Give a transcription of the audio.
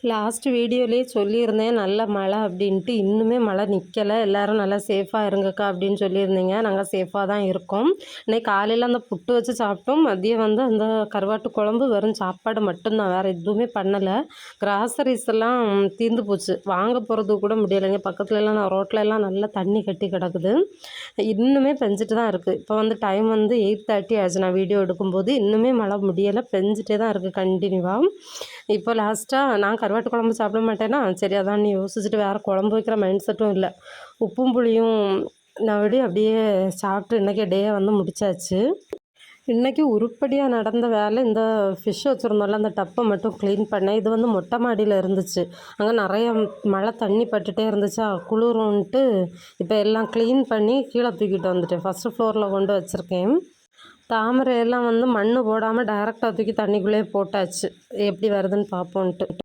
Last வீடியோலேயே சொல்லியிருந்தேன் நல்ல மழை அப்படின்ட்டு. இன்னுமே மழை நிற்கலை. எல்லோரும் நல்லா சேஃபாக இருங்கக்கா அப்படின்னு சொல்லியிருந்தீங்க. நாங்கள் சேஃபாக தான் இருக்கோம். இன்னைக்கு காலையில் அந்த புட்டு வச்சு சாப்பிட்டோம். மதியம் வந்து அந்த கருவாட்டு குழம்பு, வெறும் சாப்பாடு மட்டும்தான், வேறு எதுவுமே பண்ணலை. கிராசரிஸ் எல்லாம் தீர்ந்து போச்சு, வாங்க போகிறது கூட முடியலைங்க. பக்கத்துலலாம் நான் ரோட்லலாம் நல்லா தண்ணி கட்டி கிடக்குது. இன்னுமே பெஞ்சிட்டு தான் இருக்குது. இப்போ வந்து டைம் வந்து 8:30 ஆச்சு நான் வீடியோ எடுக்கும்போது. இன்னுமே மழை முடியலை, பெஞ்சிட்டே தான் இருக்குது கண்டினியூவாக. இப்போ லாஸ்ட்டாக நான் கருவாட்டு குழம்பு சாப்பிட மாட்டேன்னா, சரி அதான் நீ யோசிச்சுட்டு வேறு குழம்பு வைக்கிற மைண்ட் செட்டும் இல்லை. உப்பும் புளியும் நான் அப்படியே சாப்பிட்டு இன்றைக்கி டேயை வந்து முடிச்சாச்சு. இன்றைக்கி உருப்படியாக நடந்த வேலை, இந்த ஃபிஷ் வச்சுருந்தோம்ல அந்த டப்பை மட்டும் க்ளீன் பண்ணேன். இது வந்து மொட்டை மாடியில் இருந்துச்சு. அங்கே நிறைய மழை தண்ணி பட்டுகிட்டே இருந்துச்சா, குளிரும்ன்ட்டு இப்போ எல்லாம் க்ளீன் பண்ணி கீழே தூக்கிட்டு வந்துட்டேன். ஃபஸ்ட்டு ஃப்ளோரில் கொண்டு வச்சுருக்கேன். தாமரையெல்லாம் வந்து மண் போடாமல் டைரெக்டாக தூக்கி தண்ணிக்குள்ளேயே போட்டாச்சு. எப்படி வருதுன்னு பார்ப்போன்ட்டு.